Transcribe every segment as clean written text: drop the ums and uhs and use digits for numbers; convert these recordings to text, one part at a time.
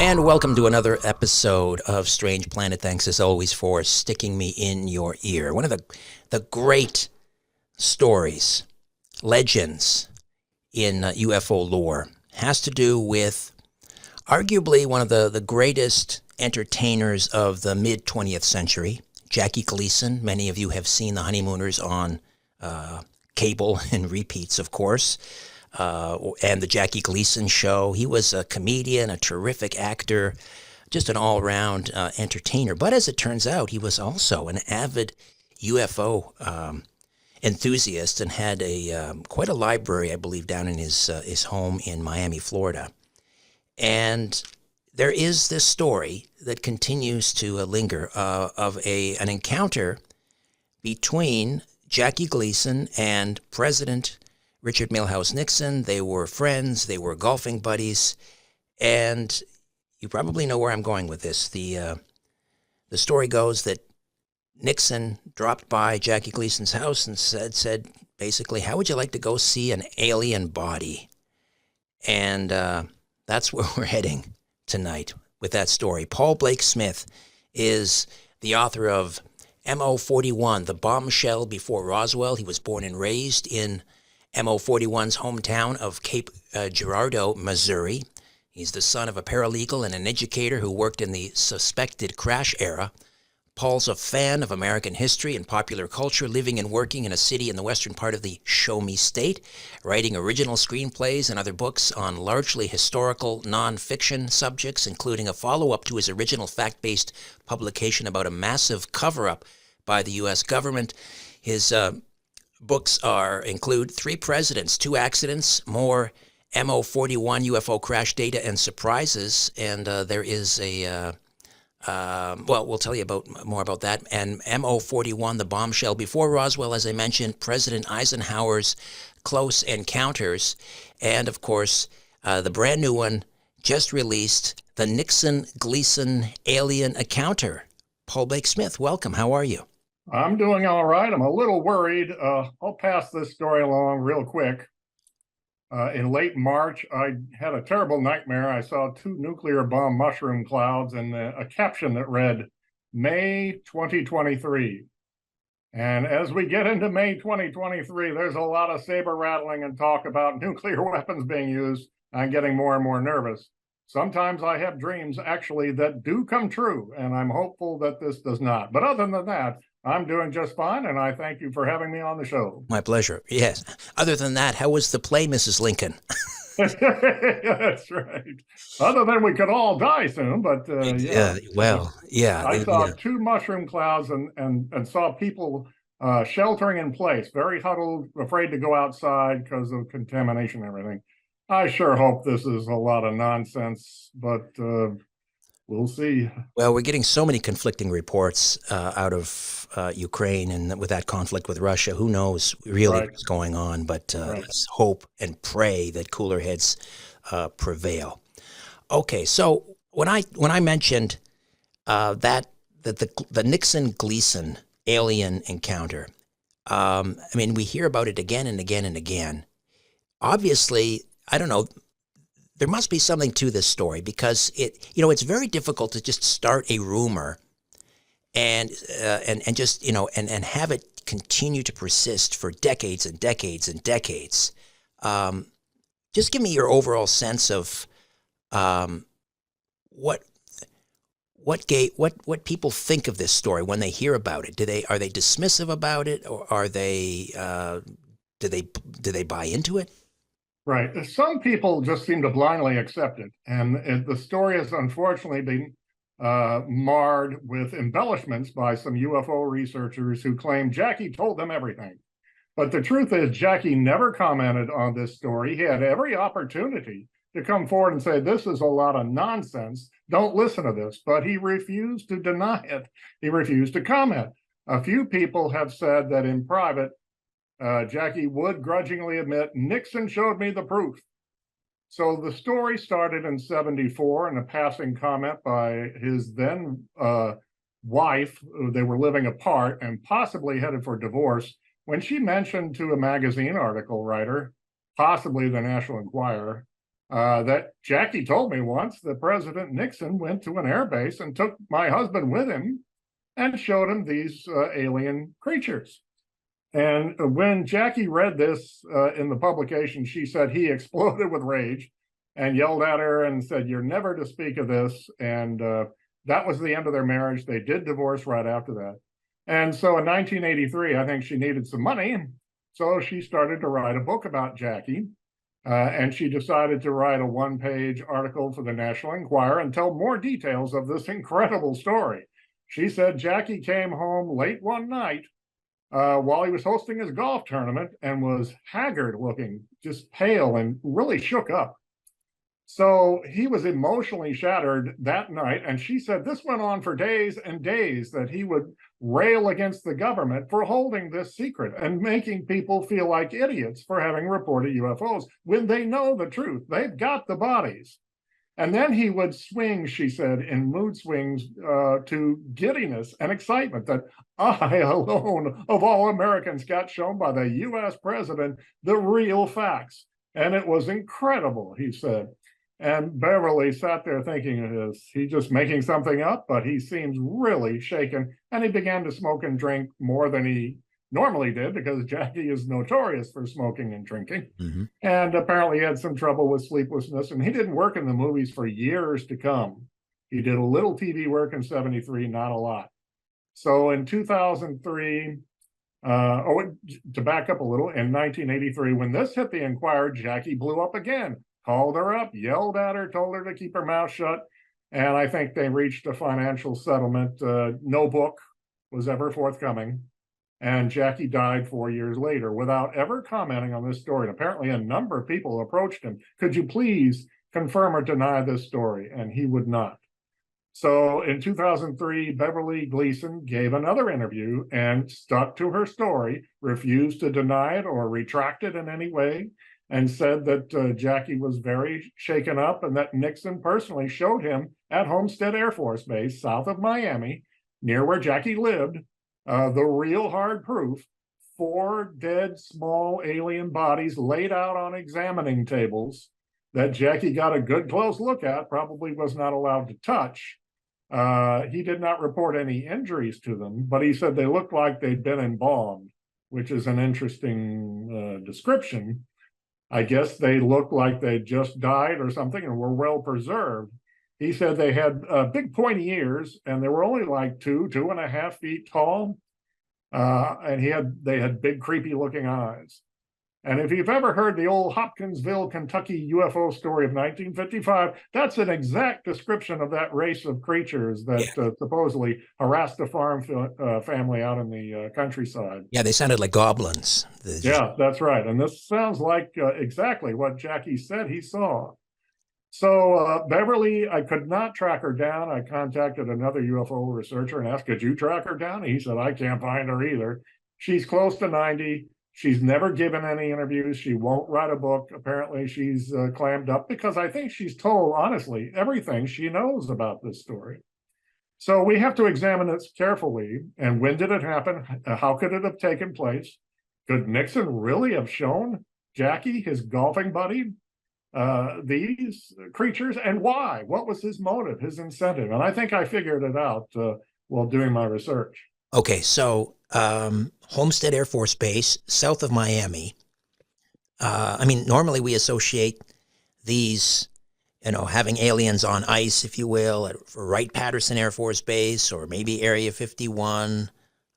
And welcome to another episode of Strange Planet. Thanks as always for sticking me in your ear. One of the great stories, legends in UFO lore has to do with arguably one of the greatest entertainers of the mid-20th century, Jackie Gleason. Many of you have seen The Honeymooners on cable and repeats, of course. And the Jackie Gleason Show. He was a comedian, a terrific actor, just an all-around entertainer. But as it turns out, he was also an avid UFO enthusiast and had quite a library, I believe, down in his home in Miami, Florida. And there is this story that continues to linger of an encounter between Jackie Gleason and President Richard Nixon. They were friends, they were golfing buddies, and you probably know where I'm going with this. The story goes that Nixon dropped by Jackie Gleason's house and said basically, how would you like to go see an alien body? And that's where we're heading tonight with that story. Paul Blake Smith is the author of MO41, The Bombshell Before Roswell. He was born and raised in MO41's hometown of Cape Girardeau, Missouri. He's the son of a paralegal and an educator who worked in the suspected crash era. Paul's a fan of American history and popular culture, living and working in a city in the western part of the Show Me State, writing original screenplays and other books on largely historical nonfiction subjects, including a follow-up to his original fact-based publication about a massive cover-up by the U.S. government. His books include Three Presidents, Two Accidents, more MO41 UFO crash data and surprises, and there is we'll tell you more about that, and MO41, The Bombshell Before Roswell, as I mentioned, President Eisenhower's Close Encounters, and of course, the brand new one just released, The Nixon-Gleason Alien Encounter. Paul Blake Smith, welcome. How are you? I'm doing all right. I'm a little worried. I'll pass this story along real quick. In late March, I had a terrible nightmare. I saw two nuclear bomb mushroom clouds and a caption that read, May 2023. And as we get into May 2023, there's a lot of saber rattling and talk about nuclear weapons being used. I'm getting more and more nervous. Sometimes I have dreams, actually, that do come true, and I'm hopeful that this does not. But other than that, I'm doing just fine, and I thank you for having me on the show. My pleasure. Yes. Other than that, how was the play, Mrs. Lincoln? That's right. Other than we could all die soon, but yeah. I saw two mushroom clouds and saw people sheltering in place, very huddled, afraid to go outside because of contamination and everything. I sure hope this is a lot of nonsense, but we'll see. Well, we're getting so many conflicting reports out of Ukraine, and with that conflict with Russia, who knows really what's going on, but let's hope and pray that cooler heads prevail. Okay, so when I mentioned that the Nixon-Gleason alien encounter, I mean, we hear about it again and again and again. Obviously, I don't know, there must be something to this story, because it's very difficult to just start a rumor and just, and have it continue to persist for decades and decades and decades. Just give me your overall sense of what people think of this story when they hear about it. Are they dismissive about it, or are they do they buy into it? Right. Some people just seem to blindly accept it. And the story has unfortunately been marred with embellishments by some UFO researchers who claim Jackie told them everything. But the truth is, Jackie never commented on this story. He had every opportunity to come forward and say, this is a lot of nonsense. Don't listen to this. But he refused to deny it. He refused to comment. A few people have said that in private, Jackie would grudgingly admit, Nixon showed me the proof. So the story started in '74 in a passing comment by his then wife. They were living apart and possibly headed for divorce, when she mentioned to a magazine article writer, possibly the National Enquirer, that Jackie told me once that President Nixon went to an air base and took my husband with him and showed him these alien creatures. And when Jackie read this in the publication, she said he exploded with rage and yelled at her and said, "You're never to speak of this." And that was the end of their marriage. They did divorce right after that. And so in 1983, I think she needed some money. So she started to write a book about Jackie. And she decided to write a one-page article for the National Enquirer and tell more details of this incredible story. She said Jackie came home late one night while he was hosting his golf tournament and was haggard looking, just pale and really shook up. So he was emotionally shattered that night. And she said this went on for days and days, that he would rail against the government for holding this secret and making people feel like idiots for having reported UFOs when they know the truth. They've got the bodies. And then he would swing, she said, in mood swings to giddiness and excitement that I alone of all Americans got shown by the US president the real facts. And it was incredible, he said. And Beverly sat there thinking, is he just making something up? But he seems really shaken. And he began to smoke and drink more than he normally did, because Jackie is notorious for smoking and drinking. Mm-hmm. And apparently he had some trouble with sleeplessness. And he didn't work in the movies for years to come. He did a little TV work in 73, not a lot. So in 2003, to back up a little, in 1983, when this hit the Enquirer, Jackie blew up again. Called her up, yelled at her, told her to keep her mouth shut. And I think they reached a financial settlement. No book was ever forthcoming. And Jackie died 4 years later without ever commenting on this story. And apparently a number of people approached him. Could you please confirm or deny this story? And he would not. So in 2003, Beverly Gleason gave another interview and stuck to her story, refused to deny it or retract it in any way, and said that Jackie was very shaken up and that Nixon personally showed him at Homestead Air Force Base south of Miami, near where Jackie lived, the real hard proof, 4 dead small alien bodies laid out on examining tables that Jackie got a good close look at, probably was not allowed to touch. He did not report any injuries to them, but he said they looked like they'd been embalmed, which is an interesting description. I guess they looked like they just died or something and were well preserved. He said they had big pointy ears and they were only like 2.5 feet tall. And they had big creepy looking eyes. And if you've ever heard the old Hopkinsville, Kentucky UFO story of 1955, that's an exact description of that race of creatures that supposedly harassed a farm family out in the countryside. Yeah, they sounded like goblins. Yeah, that's right. And this sounds like exactly what Jackie said he saw. So Beverly, I could not track her down. I contacted another UFO researcher and asked, could you track her down? He said, I can't find her either. She's close to 90. She's never given any interviews. She won't write a book. Apparently, she's clammed up because I think she's told, honestly, everything she knows about this story. So we have to examine this carefully. And when did it happen? How could it have taken place? Could Nixon really have shown Jackie, his golfing buddy, these creatures? And why? What was his motive, his incentive? And I think I figured it out while doing my research. Okay, so Homestead Air Force Base, south of Miami. I mean, normally we associate these, having aliens on ice, if you will, for Wright-Patterson Air Force Base or maybe Area 51.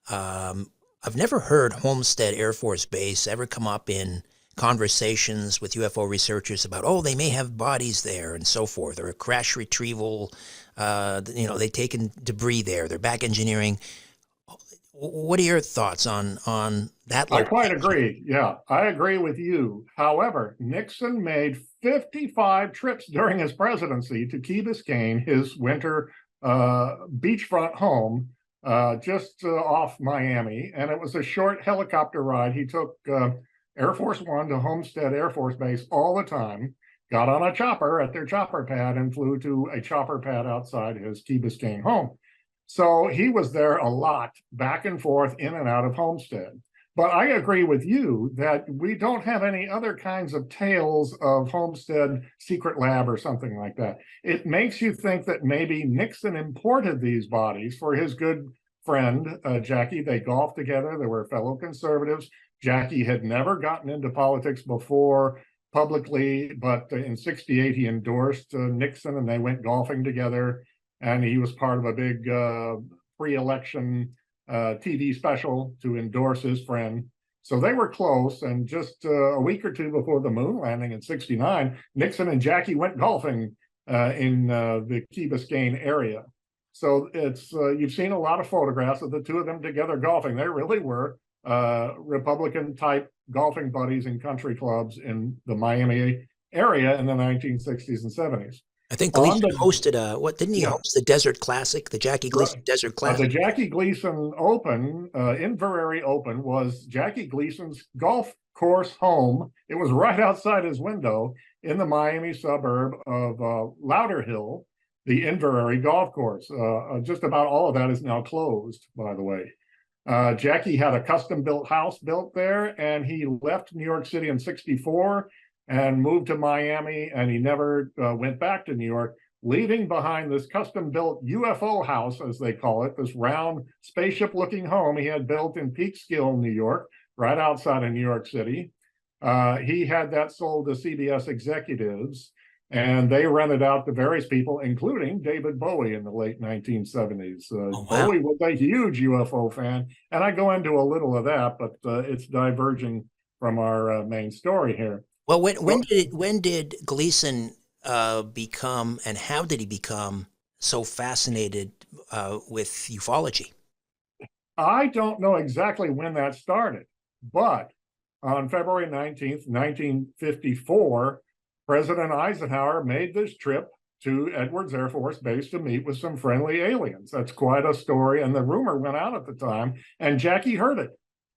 I've never heard Homestead Air Force Base ever come up in conversations with UFO researchers about, they may have bodies there and so forth, or a crash retrieval, they've taken debris there, they're back engineering. What are your thoughts on that? I quite agree. Yeah, I agree with you. However, Nixon made 55 trips during his presidency to Key Biscayne, his winter beachfront home, just off Miami. And it was a short helicopter ride. He took Air Force One to Homestead Air Force Base all the time, got on a chopper at their chopper pad and flew to a chopper pad outside his Key Biscayne home. So he was there a lot, back and forth, in and out of Homestead. But I agree with you that we don't have any other kinds of tales of Homestead secret lab or something like that. It makes you think that maybe Nixon imported these bodies for his good friend, Jackie. They golfed together. They were fellow conservatives. Jackie had never gotten into politics before publicly, but in '68 he endorsed Nixon and they went golfing together. And he was part of a big pre-election TV special to endorse his friend. So they were close. And just a week or two before the moon landing in '69, Nixon and Jackie went golfing in the Key Biscayne area. So it's you've seen a lot of photographs of the two of them together golfing. They really were Republican type golfing buddies in country clubs in the Miami area in the 1960s and 70s. I think Gleason hosted what didn't he host the Desert Classic, the Jackie Gleason Desert Classic? The Jackie Gleason Open, Inverary Open, was Jackie Gleason's golf course home. It was right outside his window in the Miami suburb of Lauderhill, the Inverary golf course. Just about all of that is now closed, by the way. Jackie had a custom-built house built there, and he left New York City in '64 and moved to Miami, and he never went back to New York, leaving behind this custom-built UFO house, as they call it, this round spaceship-looking home he had built in Peekskill, New York, right outside of New York City. He had that sold to CBS executives, and they rented out to various people, including David Bowie in the late 1970s. Wow. Bowie was a huge UFO fan, and I go into a little of that, but it's diverging from our main story here. Well, when did Gleason become, and how did he become so fascinated with ufology? I don't know exactly when that started, but on February 19th, 1954, President Eisenhower made this trip to Edwards Air Force Base to meet with some friendly aliens. That's quite a story, and the rumor went out at the time, and Jackie heard it.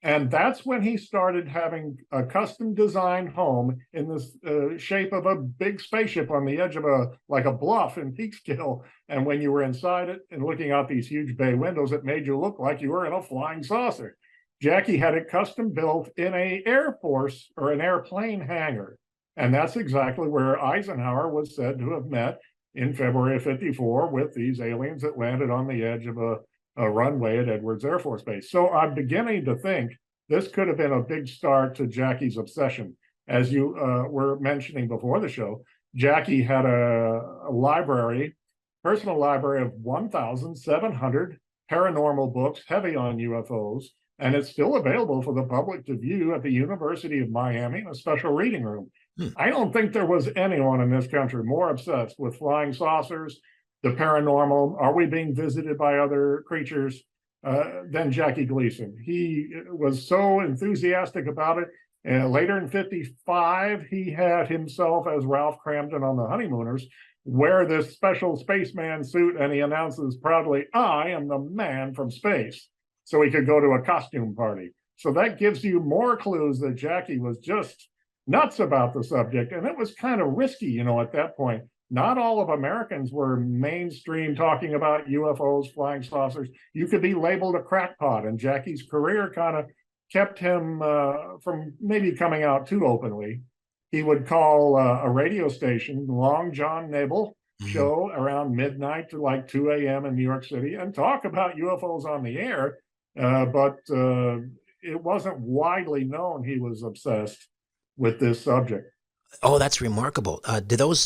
And that's when he started having a custom designed home in the shape of a big spaceship on the edge of like a bluff in Peekskill. And when you were inside it and looking out these huge bay windows, it made you look like you were in a flying saucer. Jackie had it custom built in an Air Force or an airplane hangar. And that's exactly where Eisenhower was said to have met in February of '54 with these aliens that landed on the edge of a runway at Edwards Air Force Base. So I'm beginning to think this could have been a big start to Jackie's obsession. As you were mentioning before the show, Jackie had a library, personal library of 1,700 paranormal books, heavy on UFOs, and it's still available for the public to view at the University of Miami in a special reading room. I don't think there was anyone in this country more obsessed with flying saucers, the paranormal, are we being visited by other creatures, than Jackie Gleason. He was so enthusiastic about it. And later in '55, he had himself, as Ralph Cramden on The Honeymooners, wear this special spaceman suit, and he announces proudly, "I am the man from space," so he could go to a costume party. So that gives you more clues that Jackie was just nuts about the subject, and it was kind of risky, at that point. Not all of Americans were mainstream talking about UFOs, flying saucers. You could be labeled a crackpot, and Jackie's career kind of kept him from maybe coming out too openly. He would call a radio station, Long John Nebel show, around midnight to like 2 a.m. in New York City and talk about UFOs on the air, but it wasn't widely known he was obsessed with this subject. Oh, that's remarkable. I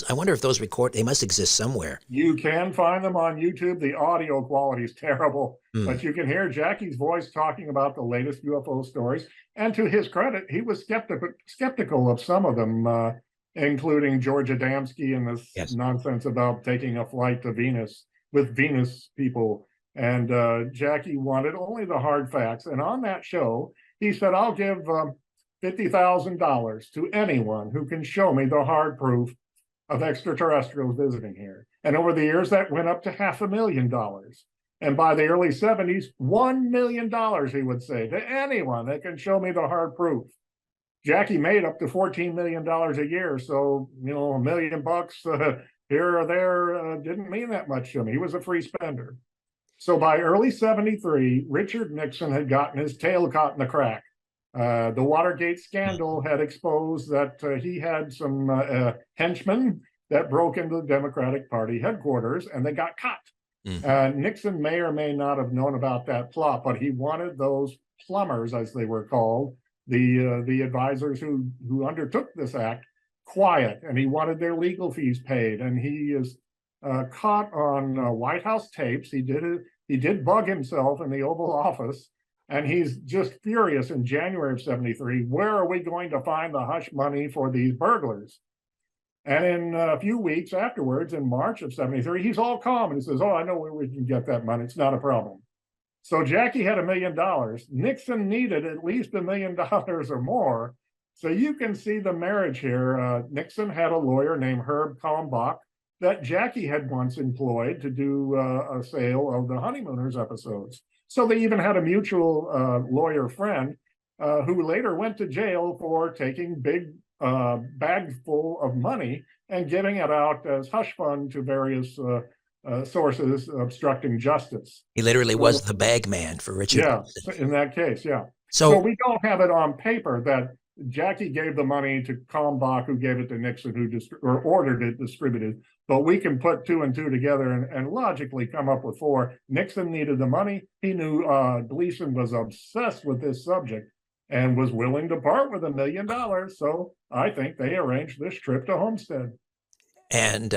wonder if those they must exist somewhere. You can find them on YouTube. The audio quality is terrible, but you can hear Jackie's voice talking about the latest UFO stories. And to his credit, he was skeptical of some of them, including George Adamski and this nonsense about taking a flight to Venus with Venus people. And Jackie wanted only the hard facts. And on that show, he said, "I'll give $50,000 to anyone who can show me the hard proof of extraterrestrials visiting here." And over the years, that went up to $500,000. And by the early '70s, $1 million, he would say, to anyone that can show me the hard proof. Jackie made up to $14 million a year. So, $1 million here or there didn't mean that much to him. He was a free spender. So by early '73, Richard Nixon had gotten his tail caught in the crack. The Watergate scandal had exposed that he had some henchmen that broke into the Democratic Party headquarters, and they got caught. Nixon may or may not have known about that plot, but he wanted those plumbers, as they were called, the advisors who undertook this act, quiet, and he wanted their legal fees paid. And he is caught on White House tapes. He did bug himself in the Oval Office, and he's just furious in January of '73. Where are we going to find the hush money for these burglars? And in a few weeks afterwards, in March of '73, he's all calm and he says, "Oh, I know where we can get that money. It's not a problem." So Jackie had $1 million. Nixon needed at least $1 million or more. So you can see the marriage here. Nixon had a lawyer named Herb Kalmbach that Jackie had once employed to do a sale of the Honeymooners episodes. So they even had a mutual lawyer friend who later went to jail for taking big bags full of money and giving it out as hush fund to various sources obstructing justice. He literally was the bag man for Richard Nixon. In that case, yeah. So we don't have it on paper that Jackie gave the money to Kalmbach, who gave it to Nixon, or ordered it distributed. But we can put 2 and 2 together and logically come up with 4. Nixon needed the money. He knew Gleason was obsessed with this subject and was willing to part with $1 million. So I think they arranged this trip to Homestead. And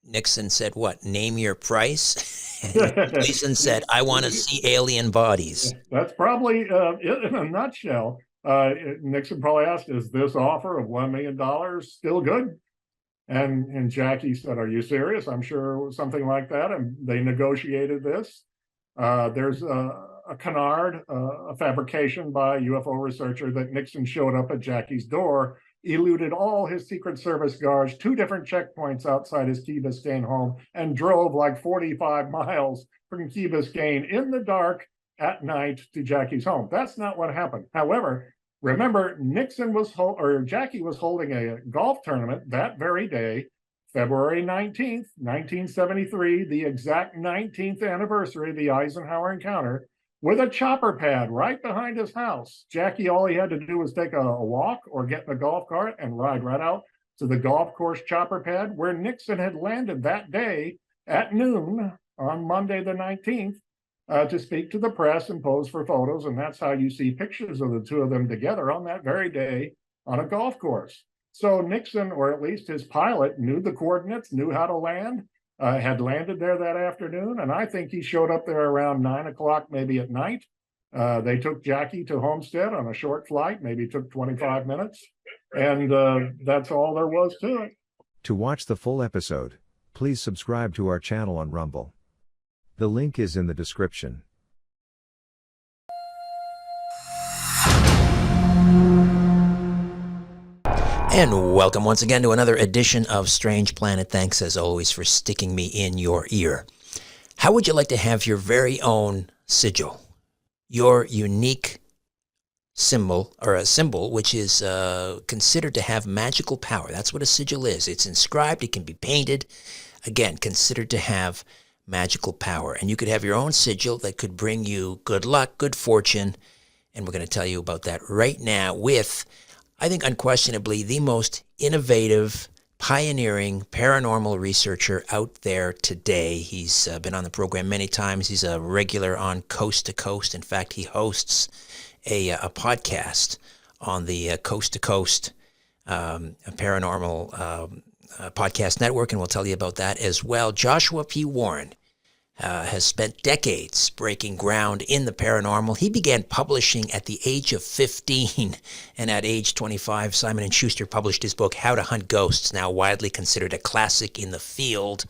Nixon said, what, name your price? And Gleason said, I want to see alien bodies. That's probably it in a nutshell. Nixon probably asked, is this offer of $1 million still good? And Jackie said, are you serious? I'm sure it was something like that. And they negotiated this. There's a canard, a fabrication by a UFO researcher that Nixon showed up at Jackie's door, eluded all his Secret Service guards, 2 different checkpoints outside his Key Biscayne home, and drove like 45 miles from Key Biscayne in the dark at night to Jackie's home. That's not what happened. However, remember, Jackie was holding a golf tournament that very day, February 19th, 1973, the exact 19th anniversary of the Eisenhower encounter, with a chopper pad right behind his house. Jackie, all he had to do was take a walk or get in a golf cart and ride right out to the golf course chopper pad where Nixon had landed that day at noon on Monday the 19th to speak to the press and pose for photos. And that's how you see pictures of the 2 of them together on that very day on a golf course. So Nixon, or at least his pilot, knew the coordinates, knew how to land, had landed there that afternoon. And I think he showed up there around 9 o'clock, maybe at night. They took Jackie to Homestead on a short flight, maybe took 25 minutes. And that's all there was to it. To watch the full episode, please subscribe to our channel on Rumble. The link is in the description. And welcome once again to another edition of Strange Planet. Thanks as always for sticking me in your ear. How would you like to have your very own sigil? Your unique symbol, or a symbol which is considered to have magical power. That's what a sigil is. It's inscribed, it can be painted. Again, considered to have magical power. And you could have your own sigil that could bring you good luck, good fortune. And we're going to tell you about that right now with, I think, unquestionably the most innovative, pioneering paranormal researcher out there today. He's been on the program many times. He's a regular on Coast to Coast. In fact, he hosts a podcast on the Coast to Coast paranormal podcast network, and we'll tell you about that as well. Joshua P. Warren has spent decades breaking ground in the paranormal. He began publishing at the age of 15, and at age 25, Simon & Schuster published his book, How to Hunt Ghosts, now widely considered a classic in the field.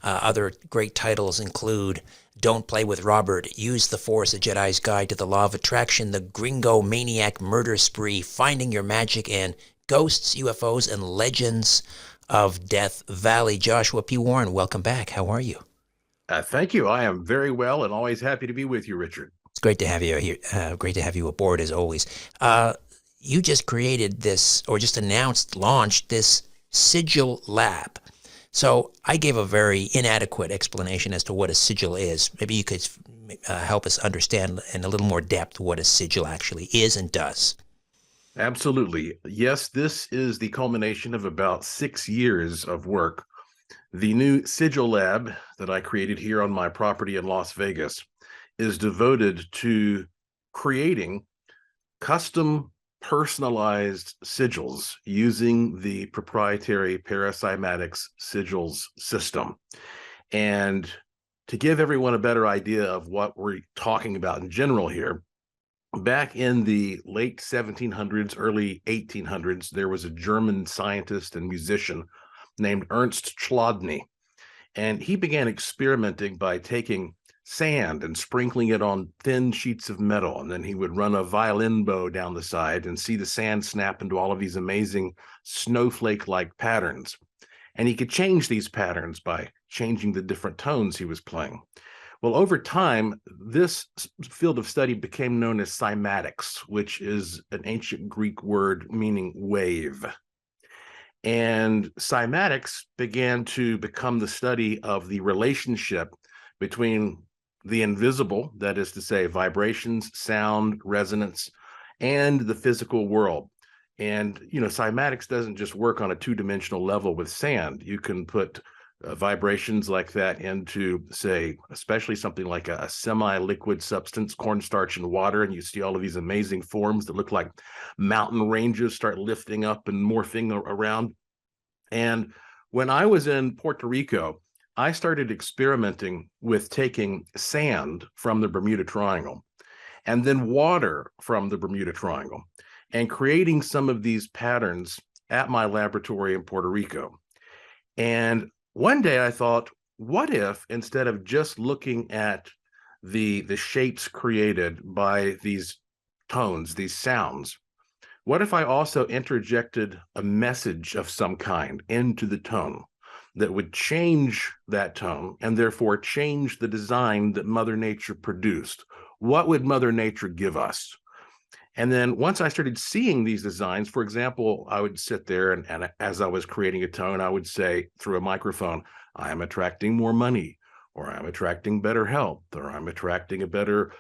Other great titles include Don't Play with Robert, Use the Force, A Jedi's Guide to the Law of Attraction, The Gringo Maniac Murder Spree, Finding Your Magic, and Ghosts, UFOs, and Legends of Death Valley. Joshua P. Warren, welcome back. How are you? Thank you. I am very well and always happy to be with you, Richard. It's great to have you here. Great to have you aboard, as always. You just created this, or just launched this Sigil Lab. So I gave a very inadequate explanation as to what a sigil is. Maybe you could help us understand in a little more depth what a sigil actually is and does. Absolutely. Yes, this is the culmination of about 6 years of work. The new Sigil lab that I created here on my property in Las Vegas is devoted to creating custom personalized sigils using the proprietary Paracymatics sigils system. And to give everyone a better idea of what we're talking about in general here, back in the late 1700s, early 1800s, there was a German scientist and musician named Ernst Chladni, and he began experimenting by taking sand and sprinkling it on thin sheets of metal, and then he would run a violin bow down the side and see the sand snap into all of these amazing snowflake-like patterns. And he could change these patterns by changing the different tones he was playing. Well, over time, this field of study became known as cymatics, which is an ancient Greek word meaning wave. And cymatics began to become the study of the relationship between the invisible, that is to say, vibrations, sound, resonance, and the physical world. And, cymatics doesn't just work on a two-dimensional level with sand. You can put vibrations like that into, say, especially something like a semi-liquid substance, cornstarch and water, and you see all of these amazing forms that look like mountain ranges start lifting up and morphing around. And when I was in Puerto Rico, I started experimenting with taking sand from the Bermuda Triangle and then water from the Bermuda Triangle and creating some of these patterns at my laboratory in Puerto Rico. And one day I thought, what if instead of just looking at the shapes created by these tones, these sounds, what if I also interjected a message of some kind into the tone that would change that tone and therefore change the design that Mother Nature produced? What would Mother Nature give us? And then once I started seeing these designs, for example, I would sit there and as I was creating a tone, I would say through a microphone, I am attracting more money, or I'm attracting better health, or I'm attracting a better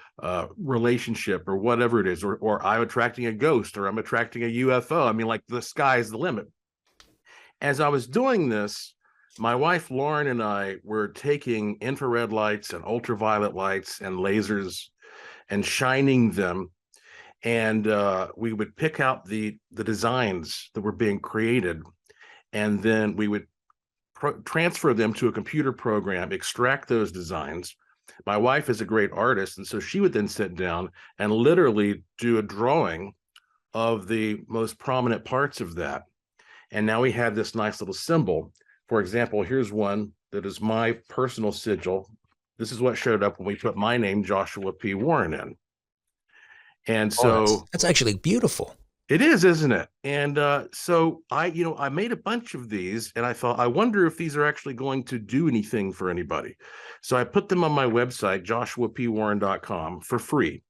relationship, or whatever it is, or I'm attracting a ghost, or I'm attracting a UFO. I mean, like the sky's the limit. As I was doing this, my wife, Lauren, and I were taking infrared lights and ultraviolet lights and lasers and shining them. And we would pick out the designs that were being created, and then we would transfer them to a computer program, extract those designs. My wife is a great artist, and so she would then sit down and literally do a drawing of the most prominent parts of that. And now we have this nice little symbol. For example, here's one that is my personal sigil. This is what showed up when we put my name, Joshua P. Warren, in. And so that's actually beautiful. It is, isn't it? And so I made a bunch of these, and I thought, I wonder if these are actually going to do anything for anybody. So I put them on my website, joshuapwarren.com, for free.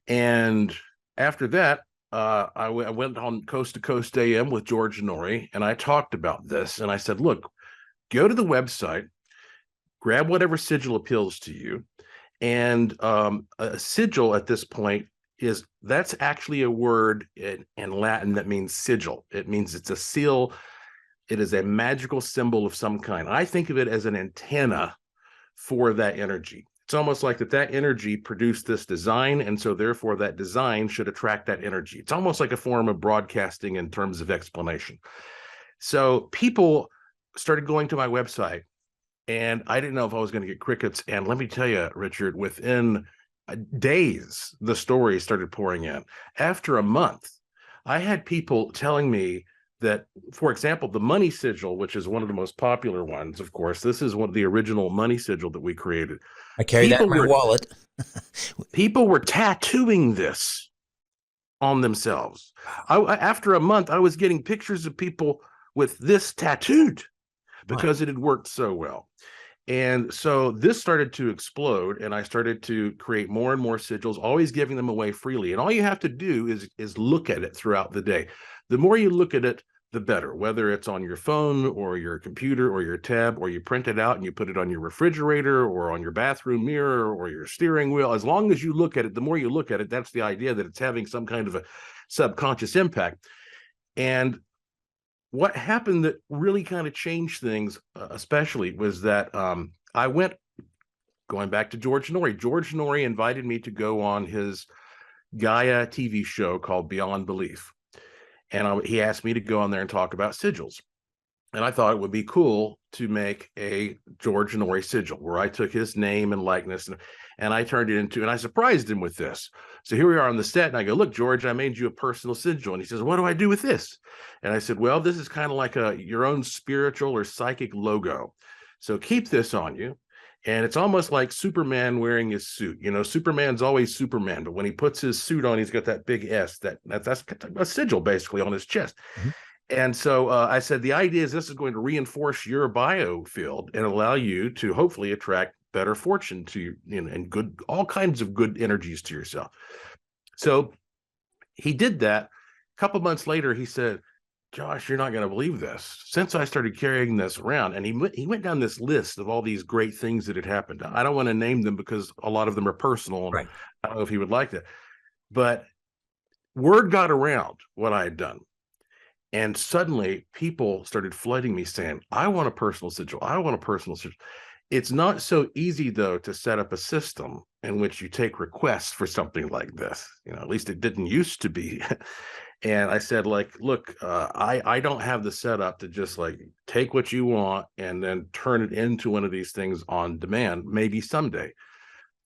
And after that, I went on Coast to Coast AM with George Norrie, and I talked about this. And I said, look, go to the website, grab whatever sigil appeals to you. And a sigil at this point that's actually a word in Latin that means sigil. It means it's a seal. It is a magical symbol of some kind. I think of it as an antenna for that energy. It's almost like that energy produced this design, and so therefore that design should attract that energy. It's almost like a form of broadcasting in terms of explanation. So people started going to my website, and I didn't know if I was going to get crickets. And let me tell you, Richard, within days, the stories started pouring in. After a month, I had people telling me that, for example, the money sigil, which is one of the most popular ones, of course, this is one of the original money sigil that we created. I carry that in my wallet. People were tattooing this on themselves. After a month, I was getting pictures of people with this tattooed because it had worked so well. And so this started to explode, and I started to create more and more sigils, always giving them away freely. And all you have to do is look at it throughout the day. The more you look at it, the better, whether it's on your phone or your computer or your tab, or you print it out and you put it on your refrigerator or on your bathroom mirror or your steering wheel. As long as you look at it, the more you look at it, that's the idea that it's having some kind of a subconscious impact. And what happened that really kind of changed things, especially, was that I went, going back to George Norrie. George Norrie invited me to go on his Gaia TV show called Beyond Belief. And he asked me to go on there and talk about sigils. And I thought it would be cool to make a George Norrie sigil where I took his name and likeness and I turned it into, and I surprised him with this. So here we are on the set and I go, look, George, I made you a personal sigil. And he says, what do I do with this? And I said, well, this is kind of like your own spiritual or psychic logo. So keep this on you. And it's almost like Superman wearing his suit. You know, Superman's always Superman, but when he puts his suit on, he's got that big S. That's a sigil basically on his chest. Mm-hmm. And so I said, the idea is this is going to reinforce your biofield and allow you to hopefully attract better fortune to you, and good, all kinds of good energies to yourself. So he did that. A couple months later, he said, Josh, you're not going to believe this. Since I started carrying this around, and he went down this list of all these great things that had happened. I don't want to name them because a lot of them are personal. And right. I don't know if he would like that. But word got around what I had done. And suddenly people started flooding me saying, I want a personal sigil. I want a personal sigil. It's not so easy, though, to set up a system in which you take requests for something like this. You know, at least it didn't used to be. And I said, like, look, I don't have the setup to just like take what you want and then turn it into one of these things on demand. Maybe someday.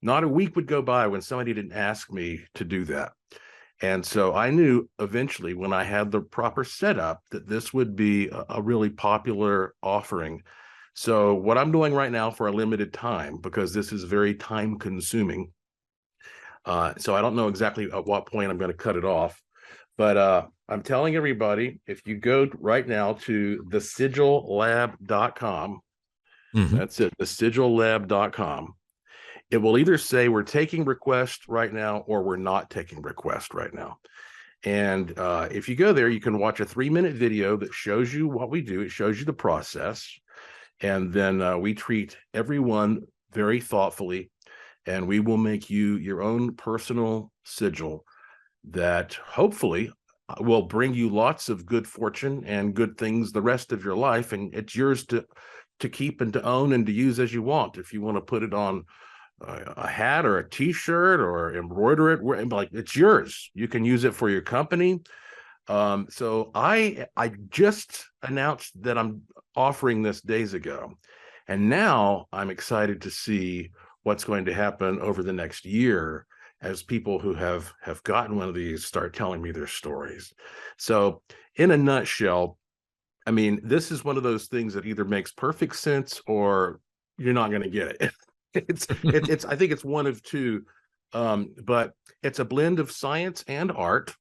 Not a week would go by when somebody didn't ask me to do that. And so I knew eventually when I had the proper setup that this would be a really popular offering. So what I'm doing right now for a limited time, because this is very time consuming. So I don't know exactly at what point I'm going to cut it off. But I'm telling everybody, if you go right now to thesigillab.com, mm-hmm. That's it, thesigillab.com, it will either say we're taking requests right now or we're not taking requests right now. And if you go there, you can watch a 3-minute video that shows you what we do. It shows you the process. And then we treat everyone very thoughtfully, and we will make you your own personal sigil that hopefully will bring you lots of good fortune and good things the rest of your life. And it's yours to keep and to own and to use as you want. If you want to put it on a hat or a t-shirt or embroider it, like, it's yours. You can use it for your company. So I just announced that I'm offering this days ago. And now I'm excited to see what's going to happen over the next year as people who have gotten one of these start telling me their stories. So in a nutshell, I mean, this is one of those things that either makes perfect sense or you're not going to get it. It's I think it's one of two, but it's a blend of science and art.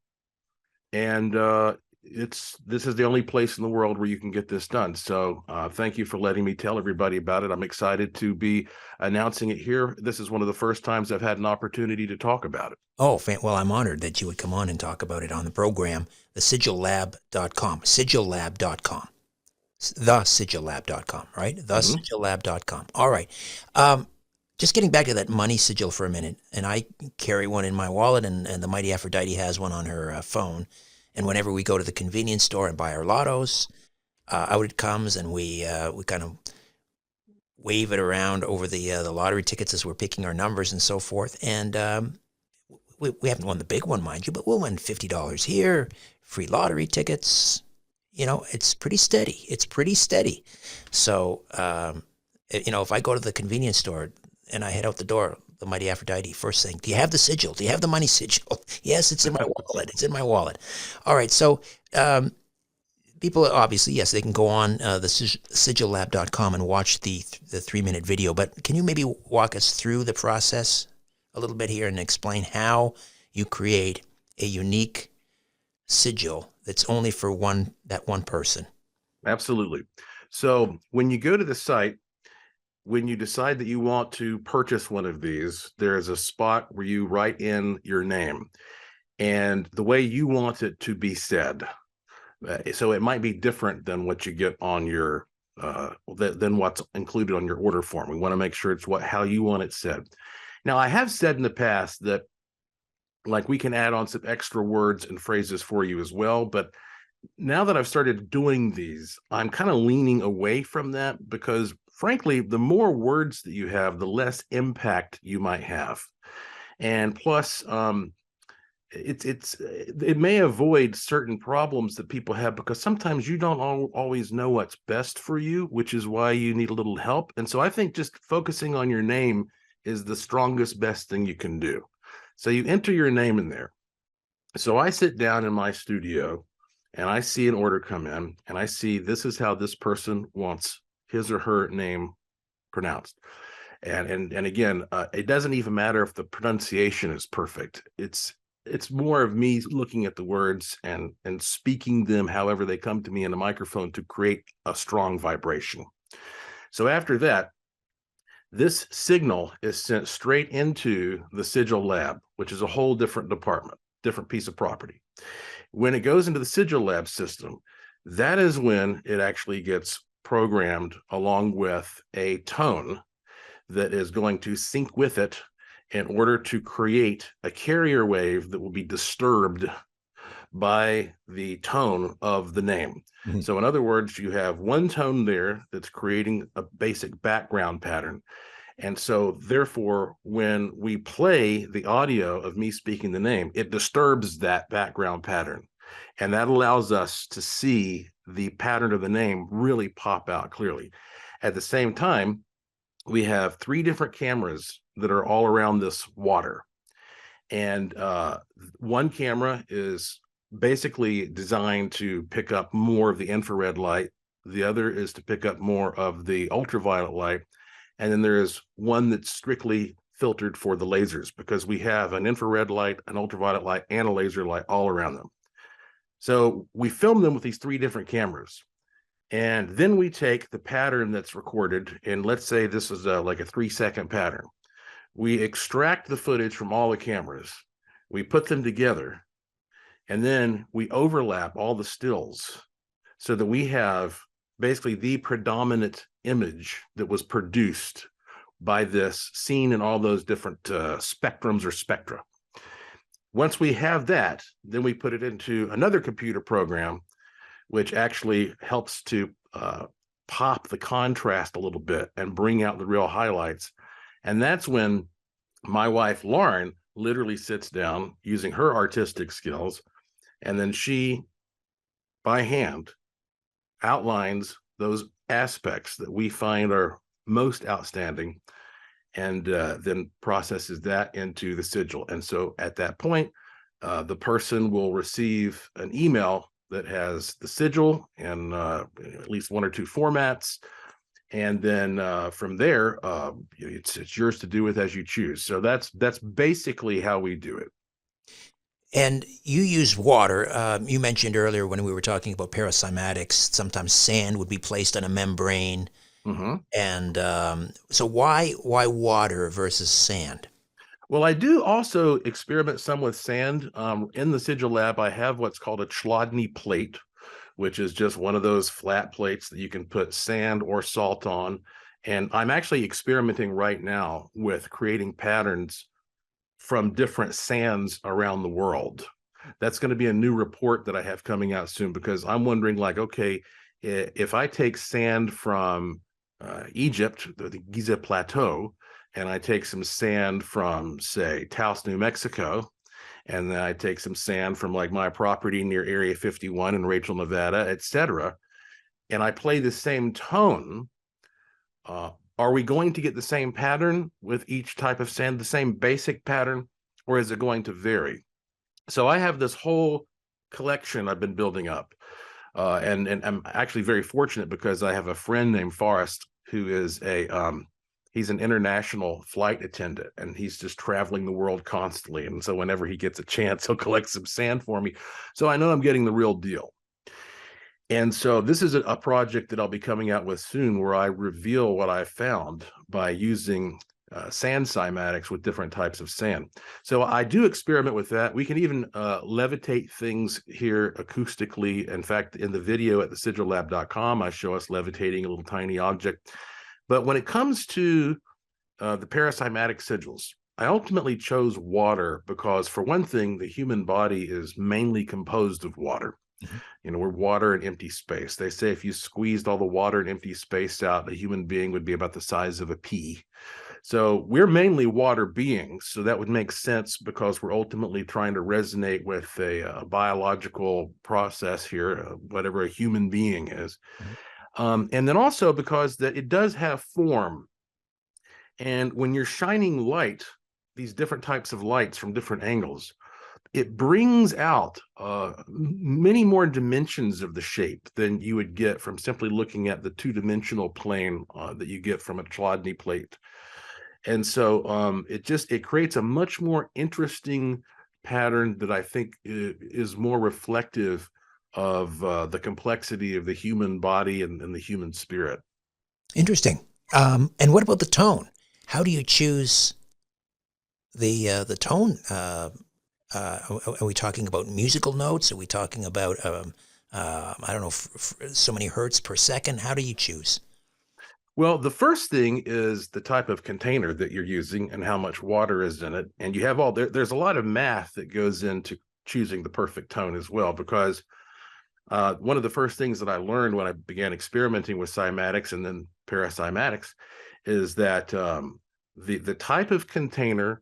And this is the only place in the world where you can get this done. So thank you for letting me tell everybody about it. I'm excited to be announcing it here. This is one of the first times I've had an opportunity to talk about it. Oh, well, I'm honored that you would come on and talk about it on the program. Thesigillab.com, sigillab.com, thesigillab.com, right? Thesigillab.com. All right. Just getting back to that money sigil for a minute, and I carry one in my wallet, and the mighty Aphrodite has one on her phone. And whenever we go to the convenience store and buy our lottos, out it comes, and we kind of wave it around over the lottery tickets as we're picking our numbers and so forth. And we haven't won the big one, mind you, but we'll win $50 here, free lottery tickets. You know, it's pretty steady. It's pretty steady. So, if I go to the convenience store and I head out the door, the mighty Aphrodite, first thing, do you have the sigil? Do you have the money sigil? Yes, it's in my wallet. It's in my wallet. All right. So people, obviously, yes, they can go on the sigillab.com and watch the 3-minute video. But can you maybe walk us through the process a little bit here and explain how you create a unique sigil that's only for that one person? Absolutely. So when you go to the site, when you decide that you want to purchase one of these, there's a spot where you write in your name and the way you want it to be said. So it might be different than what you get on your than what's included on your order form. We want to make sure it's how you want it said. Now, I have said in the past that like we can add on some extra words and phrases for you as well, but now that I've started doing these, I'm kind of leaning away from that because frankly, the more words that you have, the less impact you might have. And plus, it may avoid certain problems that people have because sometimes you don't always know what's best for you, which is why you need a little help. And so I think just focusing on your name is the strongest, best thing you can do. So you enter your name in there. So I sit down in my studio and I see an order come in and I see this is how this person wants his or her name pronounced. And again, it doesn't even matter if the pronunciation is perfect. It's more of me looking at the words and speaking them however they come to me in a microphone to create a strong vibration. So after that, this signal is sent straight into the Sigil lab, which is a whole different department, different piece of property. When it goes into the Sigil lab system, that is when it actually gets programmed along with a tone that is going to sync with it in order to create a carrier wave that will be disturbed by the tone of the name. Mm-hmm. So in other words, you have one tone there that's creating a basic background pattern. And so therefore, when we play the audio of me speaking the name, it disturbs that background pattern. And that allows us to see the pattern of the name really pop out clearly. At the same time, we have 3 different cameras that are all around this water. And one camera is basically designed to pick up more of the infrared light. The other is to pick up more of the ultraviolet light. And then there is one that's strictly filtered for the lasers because we have an infrared light, an ultraviolet light, and a laser light all around them. So we film them with these 3 different cameras. And then we take the pattern that's recorded, and let's say this is like a 3-second pattern. We extract the footage from all the cameras, we put them together, and then we overlap all the stills so that we have basically the predominant image that was produced by this scene in all those different spectrums or spectra. Once we have that, then we put it into another computer program, which actually helps to pop the contrast a little bit and bring out the real highlights. And that's when my wife, Lauren, literally sits down using her artistic skills, and then she, by hand, outlines those aspects that we find are most outstanding, and then processes that into the Sigil. And so at that point, the person will receive an email that has the Sigil and at least 1 or 2 formats. And then from there, it's yours to do with as you choose. So that's basically how we do it. And you use water. You mentioned earlier when we were talking about paracymatics, sometimes sand would be placed on a membrane. Mm-hmm. And so why water versus sand? Well, I do also experiment some with sand. In the Sigil lab, I have what's called a Chladni plate, which is just one of those flat plates that you can put sand or salt on. And I'm actually experimenting right now with creating patterns from different sands around the world. That's going to be a new report that I have coming out soon, because I'm wondering, like, okay, if I take sand from Egypt, the Giza Plateau, and I take some sand from, say, Taos, New Mexico, and then I take some sand from like my property near Area 51 in Rachel, Nevada, etc., and I play the same tone, are we going to get the same pattern with each type of sand, the same basic pattern, or is it going to vary? So I have this whole collection I've been building up, and I'm actually very fortunate because I have a friend named Forrest who is he's an international flight attendant, and he's just traveling the world constantly. And so whenever he gets a chance, he'll collect some sand for me. So I know I'm getting the real deal. And so this is a project that I'll be coming out with soon, where I reveal what I found by using sand cymatics with different types of sand. So I do experiment with that. We can even levitate things here acoustically. In fact, in the video at thesigillab.com, I show us levitating a little tiny object. But when it comes to the paracymatic sigils, I ultimately chose water because, for one thing, the human body is mainly composed of water. Mhm. You know, we're water and empty space. They say if you squeezed all the water and empty space out, a human being would be about the size of a pea. So we're mainly water beings. So that would make sense because we're ultimately trying to resonate with a biological process here, whatever a human being is. Mhm. And then also because that it does have form. And when you're shining light, these different types of lights from different angles, it brings out many more dimensions of the shape than you would get from simply looking at the two-dimensional plane that you get from a Chladni plate. And so it creates a much more interesting pattern that I think is more reflective of the complexity of the human body and the human spirit. Interesting. And what about the tone? How do you choose the tone? Are we talking about musical notes? Are we talking about I don't know, so many hertz per second? How do you choose? Well, the first thing is the type of container that you're using and how much water is in it. And you have there's a lot of math that goes into choosing the perfect tone as well, because one of the first things that I learned when I began experimenting with cymatics and then paracymatics is that the type of container,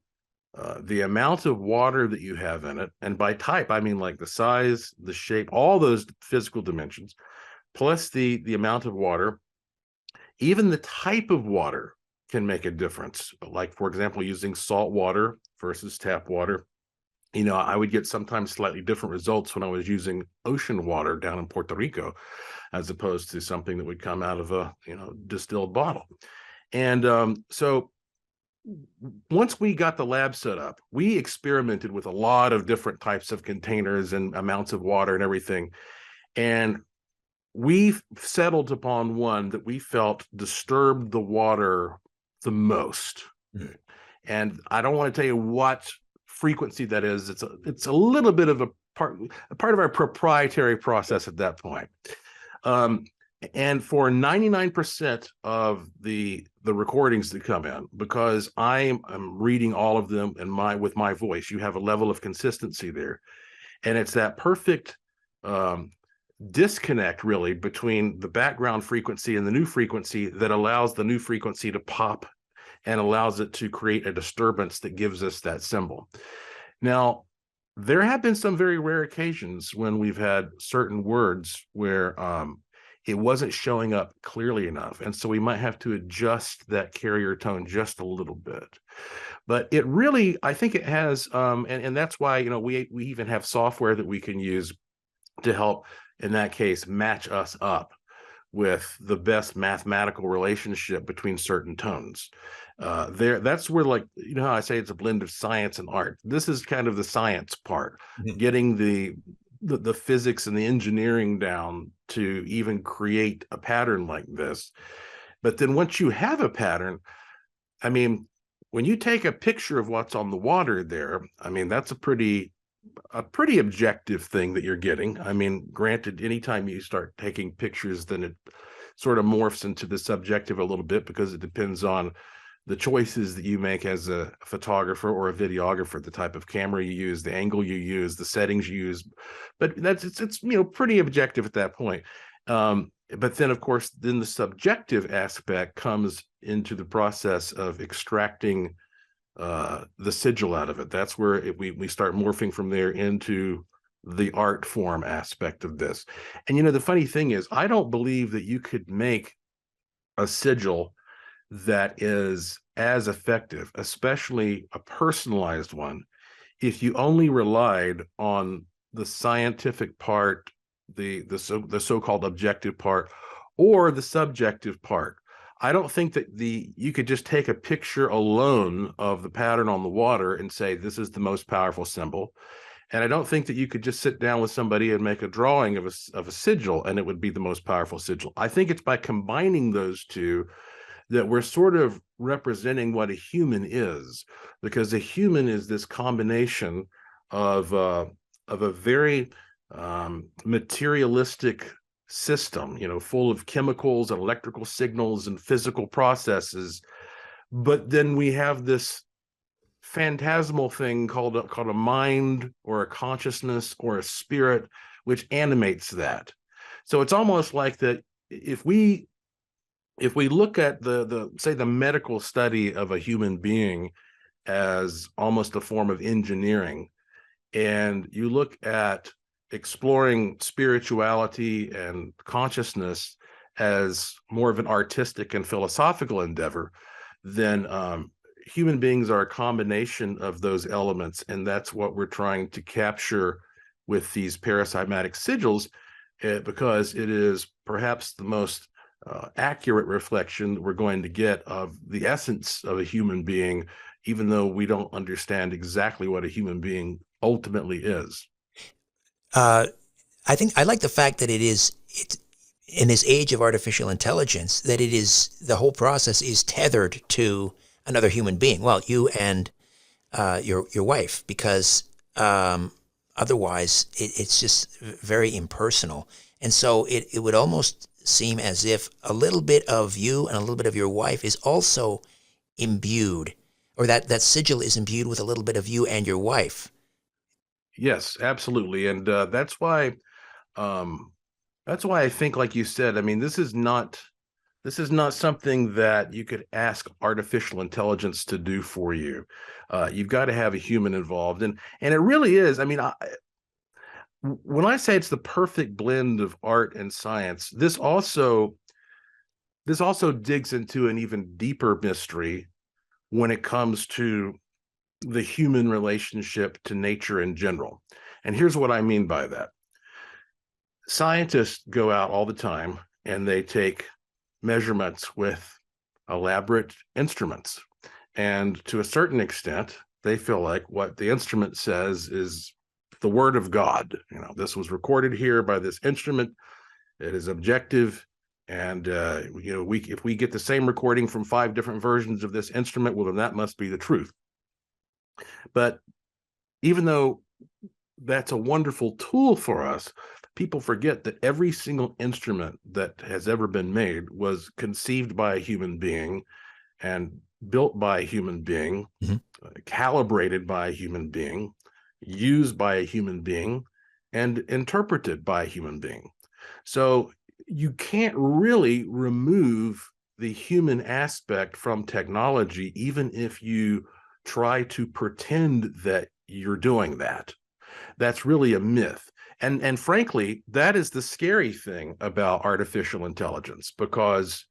the amount of water that you have in it, and by type, I mean like the size, the shape, all those physical dimensions, plus the amount of water. Even the type of water can make a difference. Like, for example, using salt water versus tap water. You know, I would get sometimes slightly different results when I was using ocean water down in Puerto Rico, as opposed to something that would come out of a, distilled bottle. And so once we got the lab set up, we experimented with a lot of different types of containers and amounts of water and everything. And we've settled upon one that we felt disturbed the water the most. Mm. And I don't want to tell you what frequency that is. It's a little bit of a part of our proprietary process at that point. And for 99% of the recordings that come in, because I'm reading all of them with my voice, you have a level of consistency there. And it's that perfect disconnect really between the background frequency and the new frequency that allows the new frequency to pop and allows it to create a disturbance that gives us that symbol. Now, there have been some very rare occasions when we've had certain words where it wasn't showing up clearly enough. And so we might have to adjust that carrier tone just a little bit. But it really, I think it has, and that's why, we even have software that we can use to help, in that case, match us up with the best mathematical relationship between certain tones. That's where, like, how I say it's a blend of science and art. This is kind of the science part, getting the physics and the engineering down to even create a pattern like this. But then once you have a pattern, I mean, when you take a picture of what's on the water there, I mean, that's a pretty objective thing that you're getting. I mean, granted, anytime you start taking pictures, then it sort of morphs into the subjective a little bit, because it depends on the choices that you make as a photographer or a videographer, the type of camera you use, the angle you use, the settings you use. But it's pretty objective at that point. But then, of course, then the subjective aspect comes into the process of extracting the sigil out of it. That's where we start morphing from there into the art form aspect of this. And the funny thing is, I don't believe that you could make a sigil that is as effective, especially a personalized one, if you only relied on the scientific part, the so-called objective part, or the subjective part. I don't think that you could just take a picture alone of the pattern on the water and say, this is the most powerful symbol. And I don't think that you could just sit down with somebody and make a drawing of a sigil and it would be the most powerful sigil. I think it's by combining those two that we're sort of representing what a human is, because a human is this combination of a very materialistic system, full of chemicals and electrical signals and physical processes. But then we have this phantasmal thing called a mind or a consciousness or a spirit, which animates that. So it's almost like that if we look at the medical study of a human being as almost a form of engineering, and you look at exploring spirituality and consciousness as more of an artistic and philosophical endeavor, then human beings are a combination of those elements, and that's what we're trying to capture with these paracymatic sigils, because it is perhaps the most accurate reflection that we're going to get of the essence of a human being, even though we don't understand exactly what a human being ultimately is. I think I like the fact that it's in this age of artificial intelligence, that the whole process is tethered to another human being. Well, you and your wife, because otherwise it's just very impersonal. And so it would almost seem as if a little bit of you and a little bit of your wife is also imbued, or that sigil is imbued with a little bit of you and your wife. Yes, absolutely. And that's why I think, like you said, I mean, this is not something that you could ask artificial intelligence to do for you. You've got to have a human involved, and it really is. I mean, when I say it's the perfect blend of art and science, this also digs into an even deeper mystery when it comes to the human relationship to nature in general. And here's what I mean by that. Scientists go out all the time and they take measurements with elaborate instruments. And to a certain extent, they feel like what the instrument says is the word of God. This was recorded here by this instrument. It is objective. And, if we get the same recording from 5 different versions of this instrument, well, then that must be the truth. But even though that's a wonderful tool for us, people forget that every single instrument that has ever been made was conceived by a human being and built by a human being, calibrated by a human being, used by a human being, and interpreted by a human being. So you can't really remove the human aspect from technology, even if you try to pretend that you're doing that. That's really a myth. And frankly, that is the scary thing about artificial intelligence, because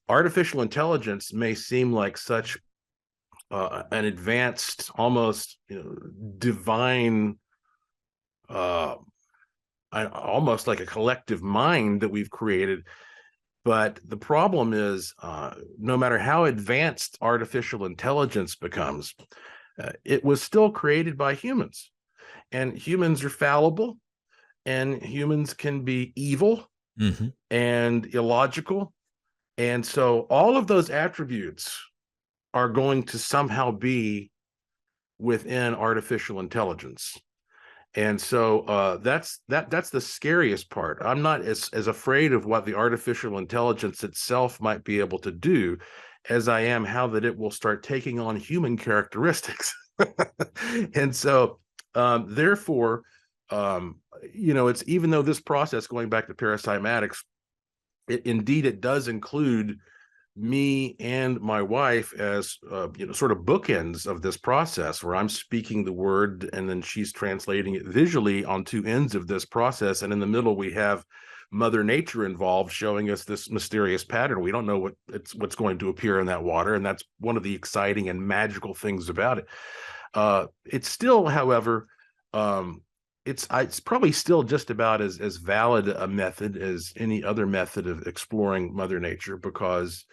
artificial intelligence may seem like such an advanced, almost divine, almost like a collective mind that we've created. But the problem is, no matter how advanced artificial intelligence becomes, it was still created by humans. And humans are fallible, and humans can be evil and illogical. And so all of those attributes are going to somehow be within artificial intelligence. And so that's the scariest part. I'm not as afraid of what the artificial intelligence itself might be able to do as I am how that it will start taking on human characteristics. And so therefore, it's, even though this process, going back to paracymatics, it does include me and my wife as sort of bookends of this process, where I'm speaking the word and then she's translating it visually on 2 ends of this process, and in the middle we have Mother Nature involved, showing us this mysterious pattern. We don't know what's going to appear in that water, and that's one of the exciting and magical things about it. It's still, however, it's probably still just about as valid a method as any other method of exploring Mother Nature, because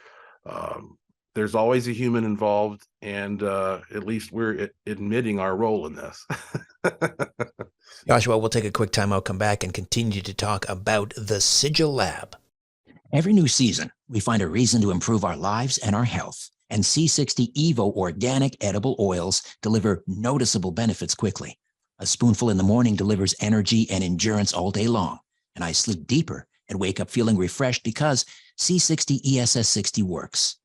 there's always a human involved, and at least we're admitting our role in this. Joshua, we'll take a quick time out, come back, and continue to talk about the Sigil Lab. Every new season, we find a reason to improve our lives and our health. And C60 Evo organic edible oils deliver noticeable benefits quickly. A spoonful in the morning delivers energy and endurance all day long. And I sleep deeper and wake up feeling refreshed because C60 ESS60 works.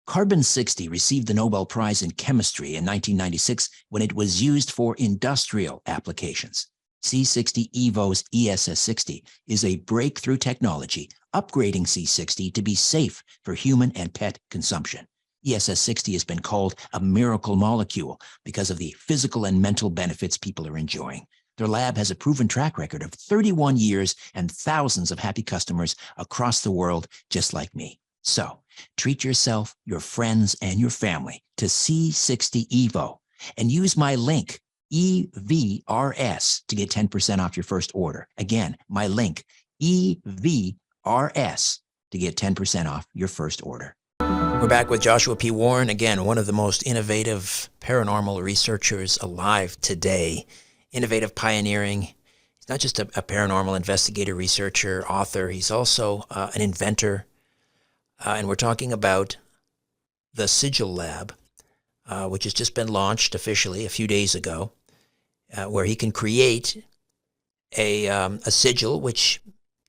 Carbon-60 received the Nobel Prize in Chemistry in 1996 when it was used for industrial applications. C60 Evo's ESS60 is a breakthrough technology upgrading C60 to be safe for human and pet consumption. ESS60 has been called a miracle molecule because of the physical and mental benefits people are enjoying. Their lab has a proven track record of 31 years and thousands of happy customers across the world just like me. So, treat yourself, your friends, and your family to C60 Evo and use my link, EVRS, to get 10% off your first order. Again, my link, EVRS, to get 10% off your first order. We're back with Joshua P. Warren, again, one of the most innovative paranormal researchers alive today. Innovative, pioneering. He's not just a paranormal investigator, researcher, author. He's also an inventor. And we're talking about the Sigil Lab, which has just been launched officially a few days ago, where he can create a sigil, which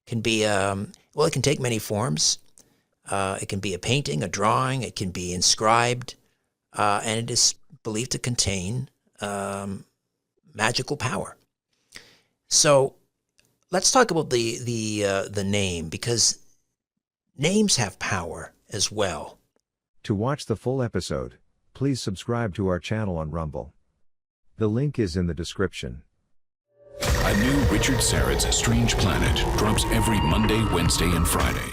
can be, it can take many forms. It can be a painting, a drawing, it can be inscribed, and it is believed to contain magical power. So let's talk about the name, because names have power as well. To watch the full episode, please subscribe to our channel on Rumble. The link is in the description. A new Richard Syrett's Strange Planet drops every Monday, Wednesday, and Friday.